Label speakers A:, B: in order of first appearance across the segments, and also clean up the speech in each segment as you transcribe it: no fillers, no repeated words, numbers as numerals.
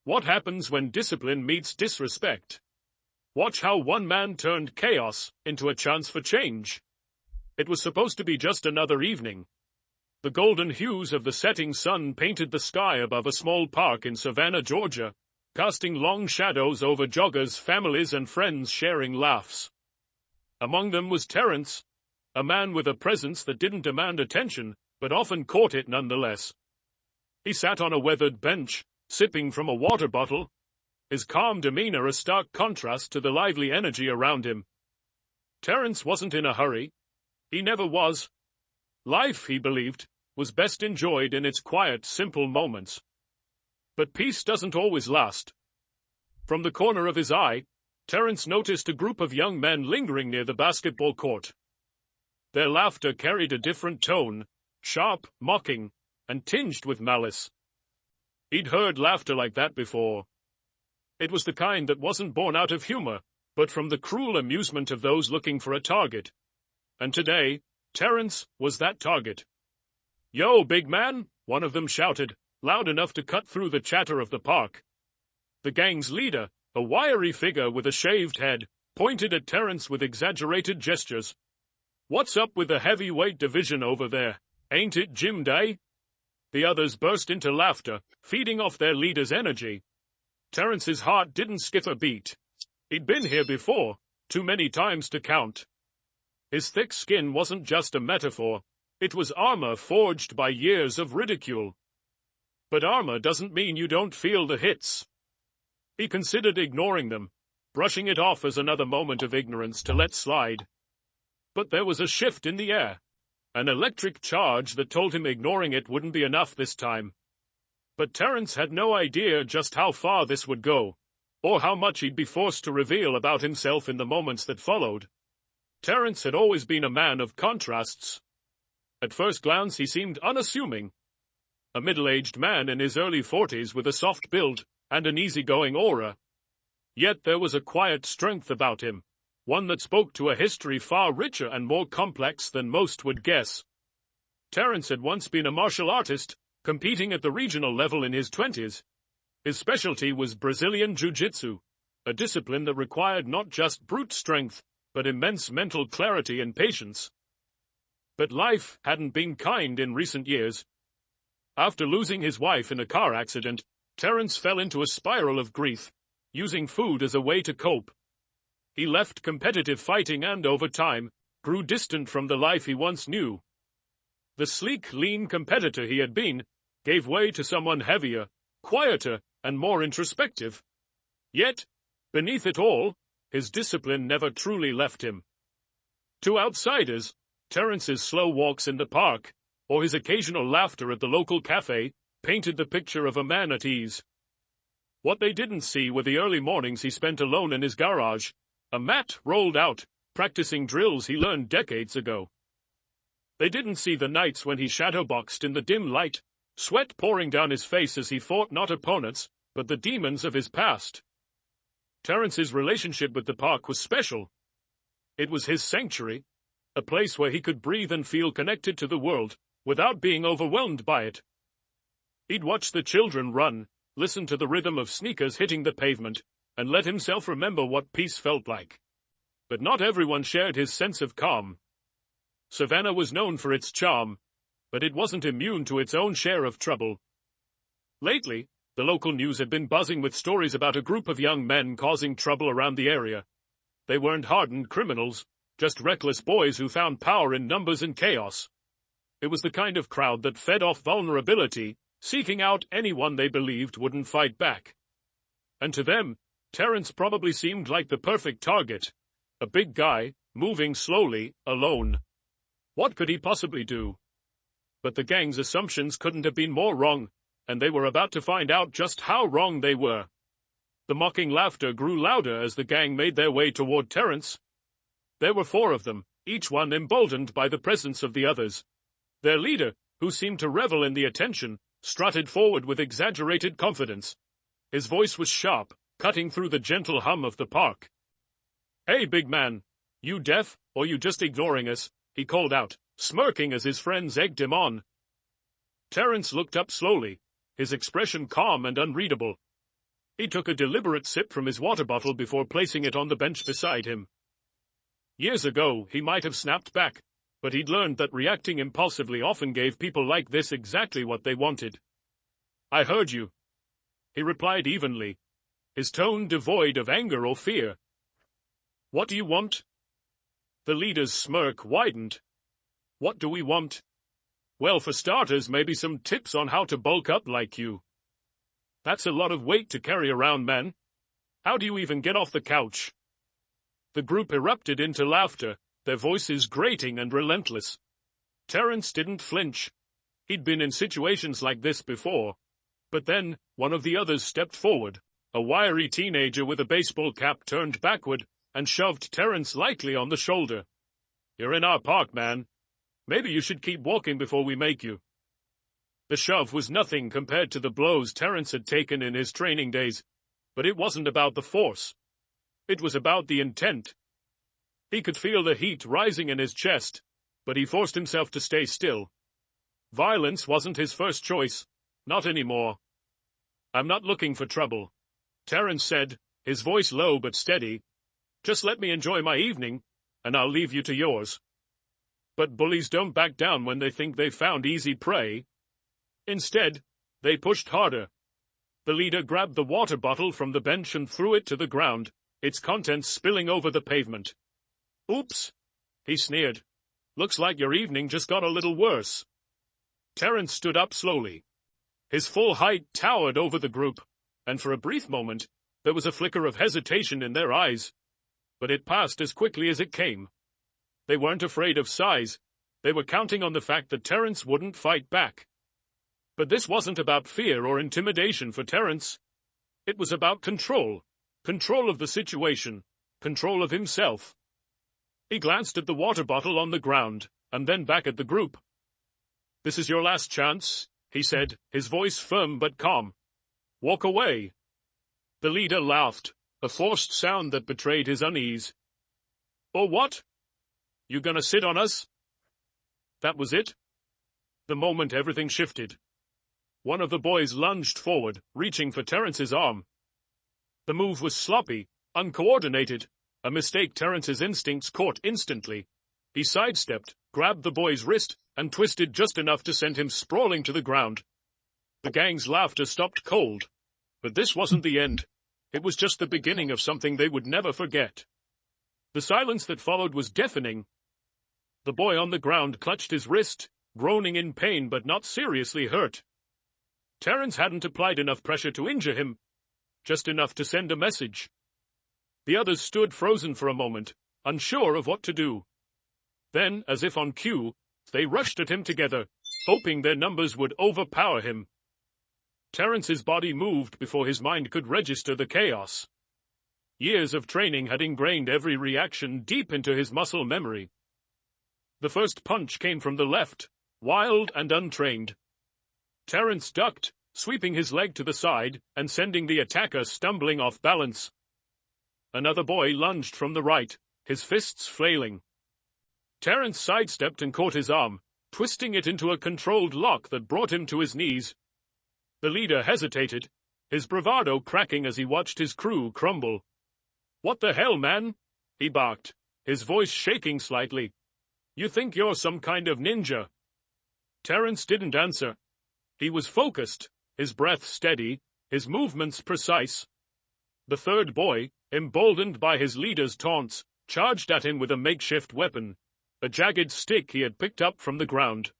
A: What happens when discipline meets disrespect? Watch how one man turned chaos into a chance for change. It was supposed to be just another evening. The golden hues of the setting sun painted the sky above a small park in Savannah, Georgia, casting long shadows over joggers, families, and friends sharing laughs. Among them was Terrence, a man with a presence that didn't demand attention, but often caught it nonetheless. He sat on a weathered bench, sipping from a water bottle, his calm demeanor a stark contrast to the lively energy around him. Terrence wasn't in a hurry. He never was. Life, he believed, was best enjoyed in its quiet, simple moments. But peace doesn't always last. From the corner of his eye, Terrence noticed a group of young men lingering near the basketball court. Their laughter carried a different tone, sharp, mocking, and tinged with malice. He'd heard laughter like that before. It was the kind that wasn't born out of humor, but from the cruel amusement of those looking for a target. And today, Terrence was that target. "Yo, big man," one of them shouted, loud enough to cut through the chatter of the park. The gang's leader, a wiry figure with a shaved head, pointed at Terrence with exaggerated gestures. "What's up with the heavyweight division over there? Ain't it gym day?" The others burst into laughter, feeding off their leader's energy. Terrence's heart didn't skip a beat. He'd been here before, too many times to count. His thick skin wasn't just a metaphor, it was armor forged by years of ridicule. But armor doesn't mean you don't feel the hits. He considered ignoring them, brushing it off as another moment of ignorance to let slide. But there was a shift in the air, an electric charge that told him ignoring it wouldn't be enough this time. But Terrence had no idea just how far this would go, or how much he'd be forced to reveal about himself in the moments that followed. Terrence had always been a man of contrasts. At first glance he seemed unassuming. A middle-aged man in his early 40s with a soft build and an easygoing aura. Yet there was a quiet strength about him, one that spoke to a history far richer and more complex than most would guess. Terrence had once been a martial artist, competing at the regional level in his 20s. His specialty was Brazilian Jiu-Jitsu, a discipline that required not just brute strength, but immense mental clarity and patience. But life hadn't been kind in recent years. After losing his wife in a car accident, Terrence fell into a spiral of grief, using food as a way to cope. He left competitive fighting and, over time, grew distant from the life he once knew. The sleek, lean competitor he had been gave way to someone heavier, quieter, and more introspective. Yet, beneath it all, his discipline never truly left him. To outsiders, Terrence's slow walks in the park, or his occasional laughter at the local cafe, painted the picture of a man at ease. What they didn't see were the early mornings he spent alone in his garage, a mat rolled out, practicing drills he learned decades ago. They didn't see the nights when he shadowboxed in the dim light, sweat pouring down his face as he fought not opponents, but the demons of his past. Terrence's relationship with the park was special. It was his sanctuary, a place where he could breathe and feel connected to the world, without being overwhelmed by it. He'd watch the children run, listen to the rhythm of sneakers hitting the pavement, and let himself remember what peace felt like. But not everyone shared his sense of calm. Savannah was known for its charm, but it wasn't immune to its own share of trouble. Lately, the local news had been buzzing with stories about a group of young men causing trouble around the area. They weren't hardened criminals, just reckless boys who found power in numbers and chaos. It was the kind of crowd that fed off vulnerability, seeking out anyone they believed wouldn't fight back. And to them, Terrence probably seemed like the perfect target. A big guy, moving slowly, alone. What could he possibly do? But the gang's assumptions couldn't have been more wrong, and they were about to find out just how wrong they were. The mocking laughter grew louder as the gang made their way toward Terrence. There were 4 of them, each one emboldened by the presence of the others. Their leader, who seemed to revel in the attention, strutted forward with exaggerated confidence. His voice was sharp, cutting through the gentle hum of the park. "Hey, big man, you deaf, or you just ignoring us?" he called out, smirking as his friends egged him on. Terrence looked up slowly, his expression calm and unreadable. He took a deliberate sip from his water bottle before placing it on the bench beside him. Years ago, he might have snapped back, but he'd learned that reacting impulsively often gave people like this exactly what they wanted. "I heard you," he replied evenly, his tone devoid of anger or fear. "What do you want?" The leader's smirk widened. "What do we want? Well, for starters, maybe some tips on how to bulk up like you. That's a lot of weight to carry around, man. How do you even get off the couch?" The group erupted into laughter, their voices grating and relentless. Terence didn't flinch. He'd been in situations like this before. But then, one of the others stepped forward. A wiry teenager with a baseball cap turned backward and shoved Terence lightly on the shoulder. "You're in our park, man. Maybe you should keep walking before we make you." The shove was nothing compared to the blows Terence had taken in his training days, but it wasn't about the force. It was about the intent. He could feel the heat rising in his chest, but he forced himself to stay still. Violence wasn't his first choice, not anymore. "I'm not looking for trouble," Terence said, his voice low but steady. "Just let me enjoy my evening, and I'll leave you to yours." But bullies don't back down when they think they've found easy prey. Instead, they pushed harder. The leader grabbed the water bottle from the bench and threw it to the ground, its contents spilling over the pavement. "Oops," he sneered. "Looks like your evening just got a little worse." Terence stood up slowly. His full height towered over the group, and for a brief moment, there was a flicker of hesitation in their eyes. But it passed as quickly as it came. They weren't afraid of size. They were counting on the fact that Terence wouldn't fight back. But this wasn't about fear or intimidation for Terence. It was about control. Control of the situation. Control of himself. He glanced at the water bottle on the ground, and then back at the group. "This is your last chance," he said, his voice firm but calm. "Walk away." The leader laughed, a forced sound that betrayed his unease. "Or what? You gonna sit on us?" That was it. The moment everything shifted. One of the boys lunged forward, reaching for Terence's arm. The move was sloppy, uncoordinated, a mistake Terence's instincts caught instantly. He sidestepped, grabbed the boy's wrist, and twisted just enough to send him sprawling to the ground. The gang's laughter stopped cold. But this wasn't the end. It was just the beginning of something they would never forget. The silence that followed was deafening. The boy on the ground clutched his wrist, groaning in pain but not seriously hurt. Terence hadn't applied enough pressure to injure him, just enough to send a message. The others stood frozen for a moment, unsure of what to do. Then, as if on cue, they rushed at him together, hoping their numbers would overpower him. Terence's body moved before his mind could register the chaos. Years of training had ingrained every reaction deep into his muscle memory. The first punch came from the left, wild and untrained. Terence ducked, sweeping his leg to the side and sending the attacker stumbling off balance. Another boy lunged from the right, his fists flailing. Terence sidestepped and caught his arm, twisting it into a controlled lock that brought him to his knees. The leader hesitated, his bravado cracking as he watched his crew crumble. "What the hell, man?" he barked, his voice shaking slightly. "You think you're some kind of ninja?" Terence didn't answer. He was focused, his breath steady, his movements precise. The third boy, emboldened by his leader's taunts, charged at him with a makeshift weapon, a jagged stick he had picked up from the ground.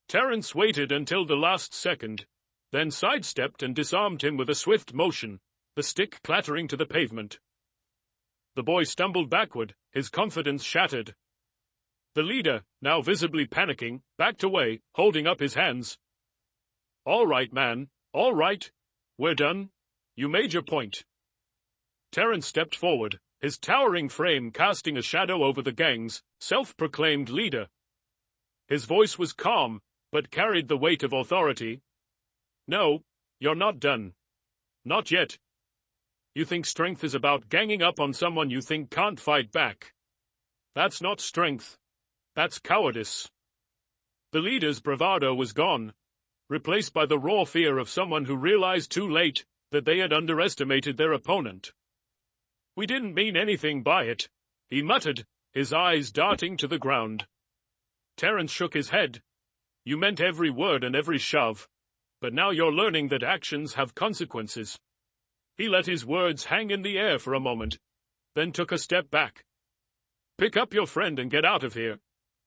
A: Terence waited until the last second, then sidestepped and disarmed him with a swift motion, the stick clattering to the pavement. The boy stumbled backward, his confidence shattered. The leader, now visibly panicking, backed away, holding up his hands. "All right, man, all right. We're done. You made your point." Terence stepped forward, his towering frame casting a shadow over the gang's self-proclaimed leader. His voice was calm, but carried the weight of authority. "No, you're not done. Not yet. You think strength is about ganging up on someone you think can't fight back. That's not strength. That's cowardice." The leader's bravado was gone, replaced by the raw fear of someone who realized too late that they had underestimated their opponent. "We didn't mean anything by it," he muttered, his eyes darting to the ground. Terence shook his head. "You meant every word and every shove, but now you're learning that actions have consequences." He let his words hang in the air for a moment, then took a step back. "Pick up your friend and get out of here.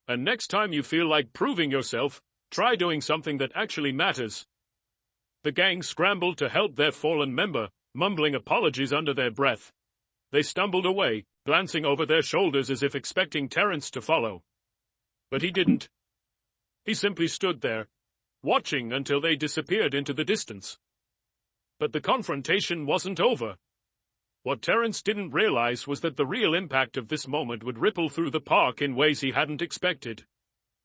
A: And next time you feel like proving yourself, try doing something that actually matters." The gang scrambled to help their fallen member, mumbling apologies under their breath. They stumbled away, glancing over their shoulders as if expecting Terence to follow. But he didn't. He simply stood there, watching until they disappeared into the distance. But the confrontation wasn't over. What Terence didn't realize was that the real impact of this moment would ripple through the park in ways he hadn't expected.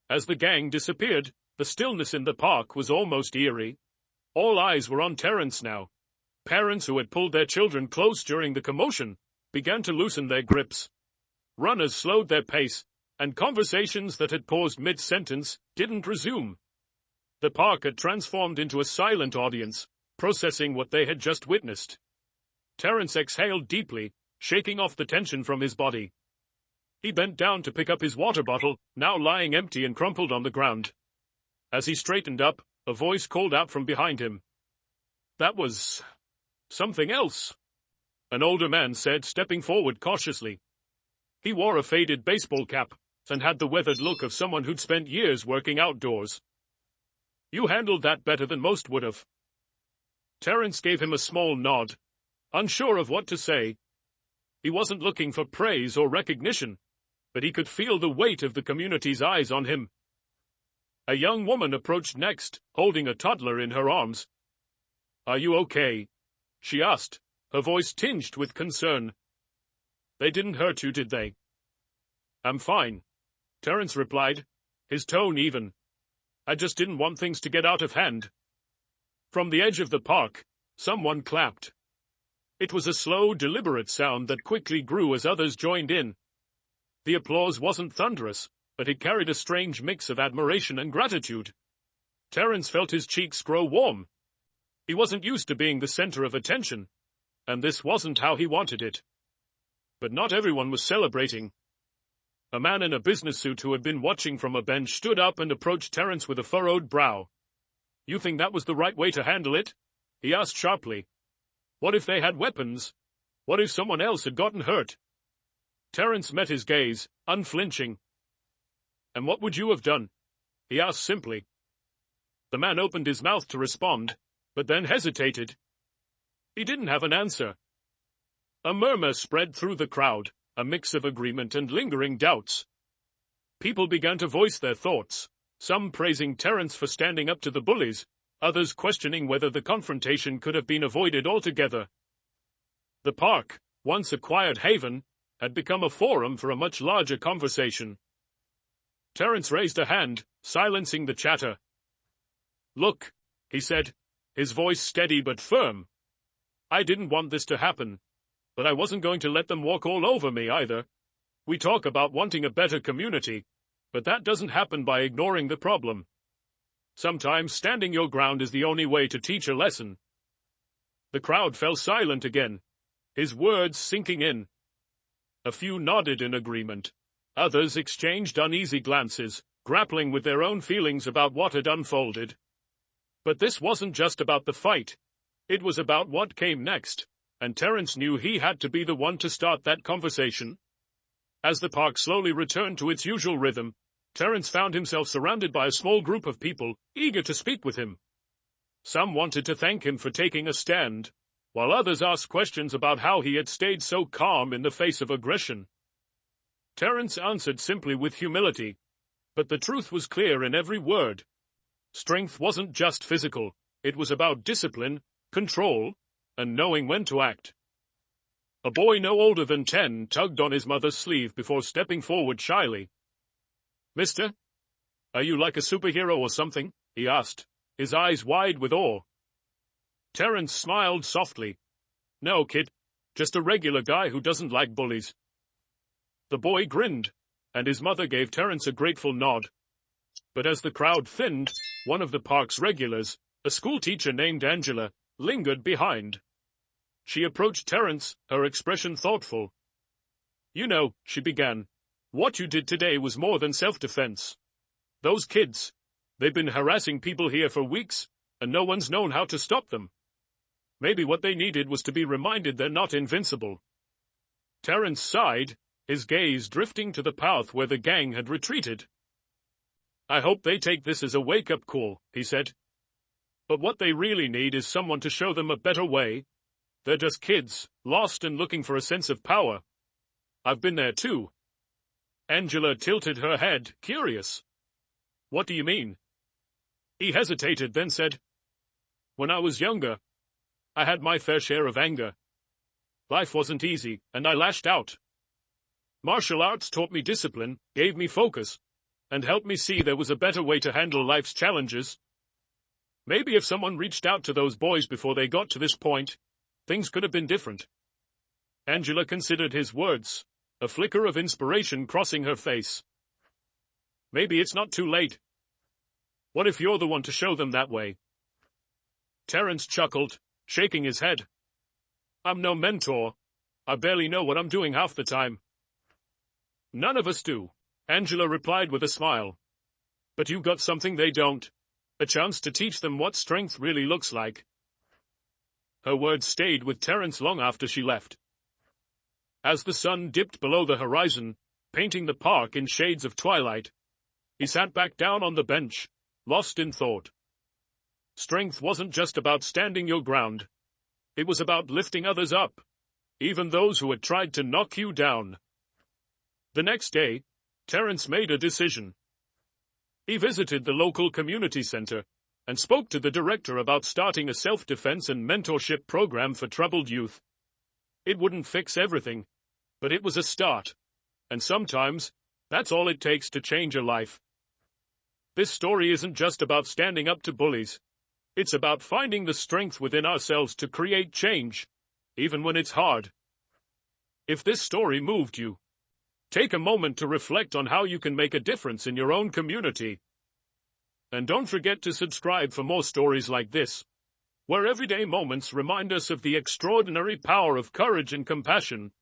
A: As the gang disappeared, the stillness in the park was almost eerie. All eyes were on Terence now. Parents who had pulled their children close during the commotion began to loosen their grips. Runners slowed their pace, and conversations that had paused mid-sentence didn't resume. The park had transformed into a silent audience, processing what they had just witnessed. Terence exhaled deeply, shaking off the tension from his body. He bent down to pick up his water bottle, now lying empty and crumpled on the ground. As he straightened up, a voice called out from behind him. "That was something else," an older man said, stepping forward cautiously. He wore a faded baseball cap and had the weathered look of someone who'd spent years working outdoors. "You handled that better than most would have." Terence gave him a small nod, unsure of what to say. He wasn't looking for praise or recognition, but he could feel the weight of the community's eyes on him. A young woman approached next, holding a toddler in her arms. "Are you okay?" she asked, her voice tinged with concern. "They didn't hurt you, did they?" "I'm fine," Terence replied, his tone even. "I just didn't want things to get out of hand." From the edge of the park, someone clapped. It was a slow, deliberate sound that quickly grew as others joined in. The applause wasn't thunderous, but it carried a strange mix of admiration and gratitude. Terence felt his cheeks grow warm. He wasn't used to being the center of attention, and this wasn't how he wanted it. But not everyone was celebrating. A man in a business suit who had been watching from a bench stood up and approached Terence with a furrowed brow. "You think that was the right way to handle it?" he asked sharply. "What if they had weapons? What if someone else had gotten hurt?" Terence met his gaze, unflinching. "And what would you have done?" he asked simply. The man opened his mouth to respond, but then hesitated. He didn't have an answer. A murmur spread through the crowd, a mix of agreement and lingering doubts. People began to voice their thoughts, some praising Terence for standing up to the bullies, others questioning whether the confrontation could have been avoided altogether. The park, once a quiet haven, had become a forum for a much larger conversation. Terence raised a hand, silencing the chatter. "Look," he said, his voice steady but firm. "I didn't want this to happen, but I wasn't going to let them walk all over me either. We talk about wanting a better community, but that doesn't happen by ignoring the problem. Sometimes standing your ground is the only way to teach a lesson." The crowd fell silent again, his words sinking in. A few nodded in agreement. Others exchanged uneasy glances, grappling with their own feelings about what had unfolded. But this wasn't just about the fight. It was about what came next, and Terence knew he had to be the one to start that conversation. As the park slowly returned to its usual rhythm, Terence found himself surrounded by a small group of people, eager to speak with him. Some wanted to thank him for taking a stand, while others asked questions about how he had stayed so calm in the face of aggression. Terence answered simply with humility, but the truth was clear in every word. Strength wasn't just physical, it was about discipline, control, and knowing when to act. A boy no older than 10 tugged on his mother's sleeve before stepping forward shyly. "Mister, are you like a superhero or something?" he asked, his eyes wide with awe. Terence smiled softly. "No, kid, just a regular guy who doesn't like bullies." The boy grinned, and his mother gave Terence a grateful nod. But as the crowd thinned, one of the park's regulars, a schoolteacher named Angela, lingered behind. She approached Terence, her expression thoughtful. "You know," she began, "what you did today was more than self-defense. Those kids, they've been harassing people here for weeks, and no one's known how to stop them. Maybe what they needed was to be reminded they're not invincible." Terence sighed, his gaze drifting to the path where the gang had retreated. "I hope they take this as a wake-up call," he said. "But what they really need is someone to show them a better way. They're just kids, lost and looking for a sense of power. I've been there too." Angela tilted her head, curious. "What do you mean?" He hesitated, then said, "When I was younger, I had my fair share of anger. Life wasn't easy, and I lashed out. Martial arts taught me discipline, gave me focus, and helped me see there was a better way to handle life's challenges. Maybe if someone reached out to those boys before they got to this point, things could have been different." Angela considered his words, a flicker of inspiration crossing her face. "Maybe it's not too late. What if you're the one to show them that way?" Terence chuckled, shaking his head. "I'm no mentor. I barely know what I'm doing half the time." "None of us do," Angela replied with a smile. "But you've got something they don't, a chance to teach them what strength really looks like." Her words stayed with Terence long after she left. As the sun dipped below the horizon, painting the park in shades of twilight, he sat back down on the bench, lost in thought. Strength wasn't just about standing your ground. It was about lifting others up, even those who had tried to knock you down. The next day, Terence made a decision. He visited the local community center and spoke to the director about starting a self-defense and mentorship program for troubled youth. It wouldn't fix everything, but it was a start, and sometimes that's all it takes to change a life. This story isn't just about standing up to bullies. It's about finding the strength within ourselves to create change, even when it's hard. If this story moved you, take a moment to reflect on how you can make a difference in your own community. And don't forget to subscribe for more stories like this, where everyday moments remind us of the extraordinary power of courage and compassion.